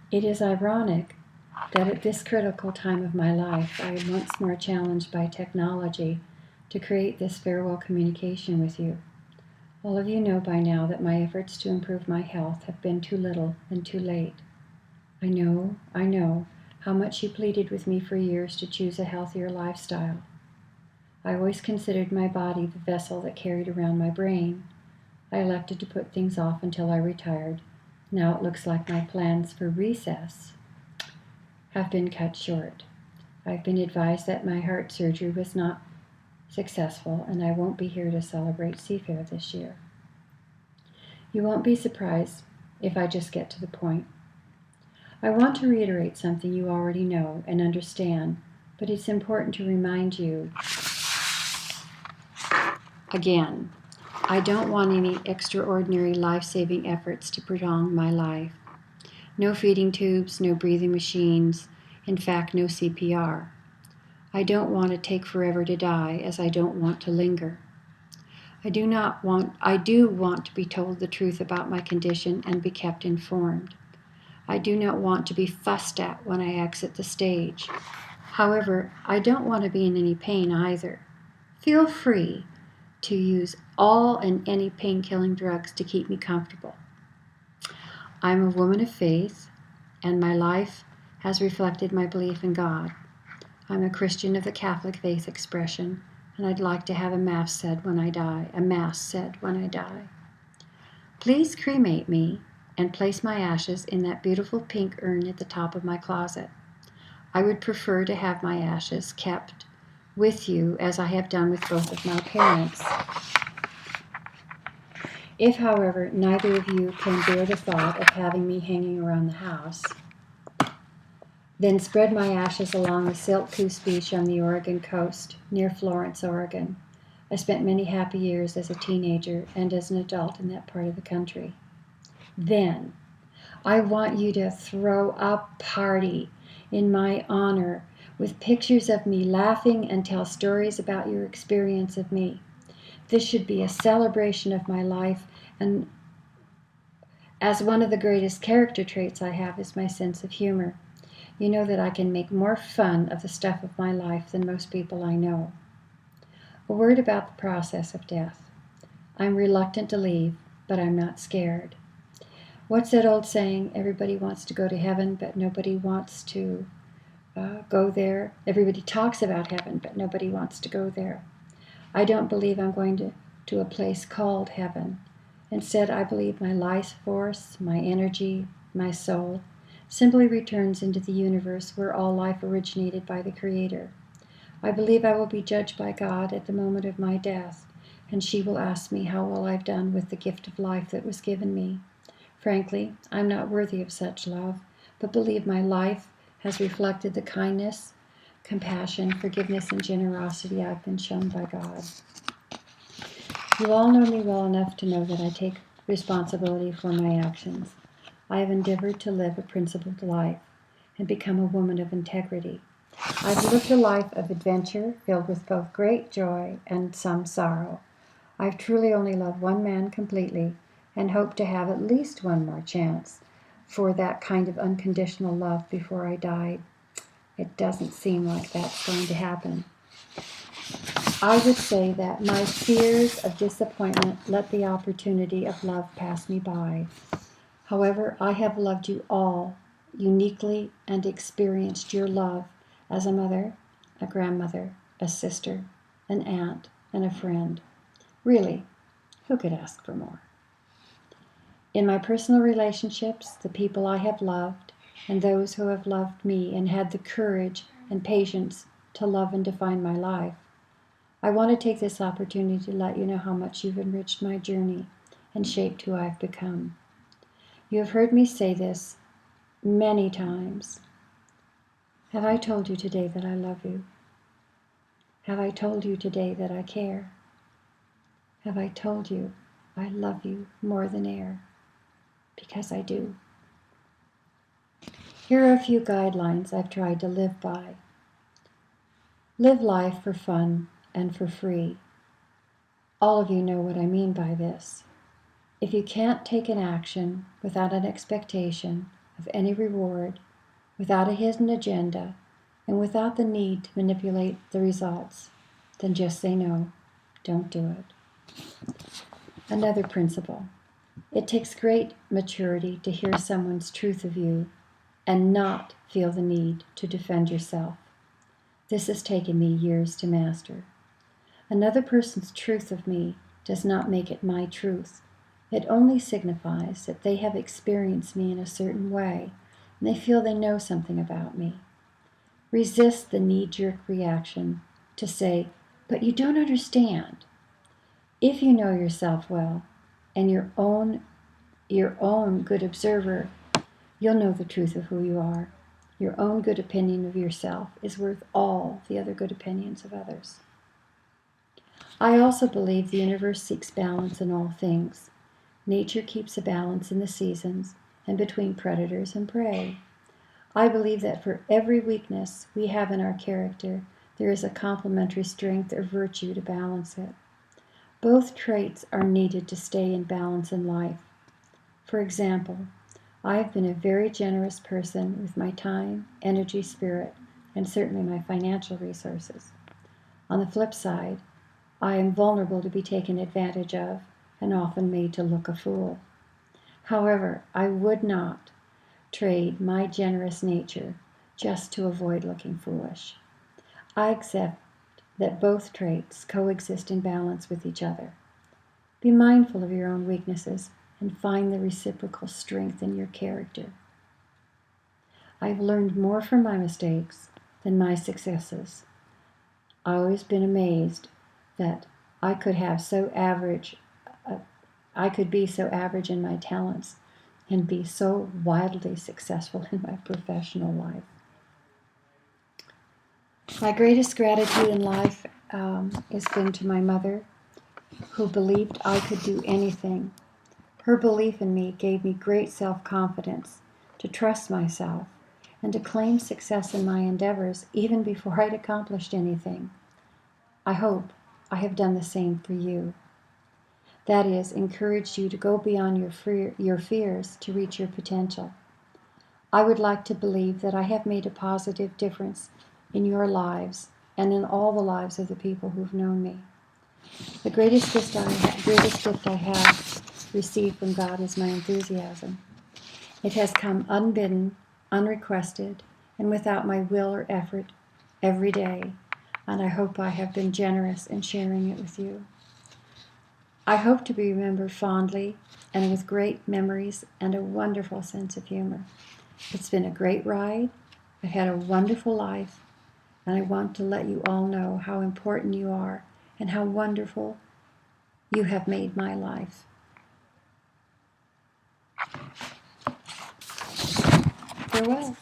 It is ironic that at this critical time of my life, I am once more challenged by technology to create this farewell communication with you. All of you know by now that my efforts to improve my health have been too little and too late. I know how much you pleaded with me for years to choose a healthier lifestyle. I always considered my body the vessel that carried around my brain. I elected to put things off until I retired. Now it looks like my plans for recess have been cut short. I've been advised that my heart surgery was not successful, and I won't be here to celebrate Seafair this year. You won't be surprised if I just get to the point. I want to reiterate something you already know and understand, but it's important to remind you again. I don't want any extraordinary life-saving efforts to prolong my life. No feeding tubes, no breathing machines, in fact, no CPR. I don't want to take forever to die, as I don't want to linger. I do want to be told the truth about my condition and be kept informed. I do not want to be fussed at when I exit the stage. However, I don't want to be in any pain either. Feel free to use all and any pain-killing drugs to keep me comfortable. I'm a woman of faith, and my life has reflected my belief in God. I'm a Christian of the Catholic faith expression, and I'd like to have a mass said when I die. Please cremate me and place my ashes in that beautiful pink urn at the top of my closet. I would prefer to have my ashes kept with you, as I have done with both of my parents. If, however, neither of you can bear the thought of having me hanging around the house, then spread my ashes along the Silk Coast Beach on the Oregon coast, near Florence, Oregon. I spent many happy years as a teenager and as an adult in that part of the country. Then, I want you to throw a party in my honor with pictures of me laughing and tell stories about your experience of me. This should be a celebration of my life, and as one of the greatest character traits I have is my sense of humor. You know that I can make more fun of the stuff of my life than most people I know. A word about the process of death. I'm reluctant to leave, but I'm not scared. What's that old saying? Everybody wants to go to heaven, but nobody wants to go there. Everybody talks about heaven, but nobody wants to go there. I don't believe I'm going to a place called heaven. Instead, I believe my life force, my energy, my soul, simply returns into the universe where all life originated by the Creator. I believe I will be judged by God at the moment of my death, and she will ask me how well I've done with the gift of life that was given me. Frankly, I'm not worthy of such love, but believe my life has reflected the kindness, compassion, forgiveness, and generosity I've been shown by God. You all know me well enough to know that I take responsibility for my actions. I have endeavored to live a principled life and become a woman of integrity. I've lived a life of adventure filled with both great joy and some sorrow. I've truly only loved one man completely and hope to have at least one more chance for that kind of unconditional love before I died. It doesn't seem like that's going to happen. I would say that my fears of disappointment let the opportunity of love pass me by. However, I have loved you all uniquely and experienced your love as a mother, a grandmother, a sister, an aunt, and a friend. Really, who could ask for more? In my personal relationships, the people I have loved, and those who have loved me and had the courage and patience to love and define my life, I want to take this opportunity to let you know how much you've enriched my journey and shaped who I've become. You have heard me say this many times. Have I told you today that I love you? Have I told you today that I care? Have I told you I love you more than air? Because I do. Here are a few guidelines I've tried to live by. Live life for fun and for free. All of you know what I mean by this. If you can't take an action without an expectation of any reward, without a hidden agenda, and without the need to manipulate the results, then just say no. Don't do it. Another principle. It takes great maturity to hear someone's truth of you and not feel the need to defend yourself. This has taken me years to master. Another person's truth of me does not make it my truth. It only signifies that they have experienced me in a certain way, and they feel they know something about me. Resist the knee-jerk reaction to say, "But you don't understand." If you know yourself well and your own good observer, you'll know the truth of who you are. Your own good opinion of yourself is worth all the other good opinions of others. I also believe the universe seeks balance in all things. Nature keeps a balance in the seasons and between predators and prey. I believe that for every weakness we have in our character, there is a complementary strength or virtue to balance it. Both traits are needed to stay in balance in life. For example, I have been a very generous person with my time, energy, spirit, and certainly my financial resources. On the flip side, I am vulnerable to be taken advantage of and often made to look a fool. However, I would not trade my generous nature just to avoid looking foolish. I accept that both traits coexist in balance with each other. Be mindful of your own weaknesses and find the reciprocal strength in your character. I've learned more from my mistakes than my successes. I've always been amazed that I could be so average in my talents and be so wildly successful in my professional life. My greatest gratitude in life has been to my mother, who believed I could do anything. Her belief in me gave me great self-confidence to trust myself and to claim success in my endeavors even before I'd accomplished anything. I hope I have done the same for you. That is, encouraged you to go beyond your fears to reach your potential. I would like to believe that I have made a positive difference in your lives and in all the lives of the people who've known me. The greatest gift I have received from God is my enthusiasm. It has come unbidden, unrequested, and without my will or effort every day, and I hope I have been generous in sharing it with you. I hope to be remembered fondly and with great memories and a wonderful sense of humor. It's been a great ride. I've had a wonderful life, and I want to let you all know how important you are and how wonderful you have made my life. Farewell.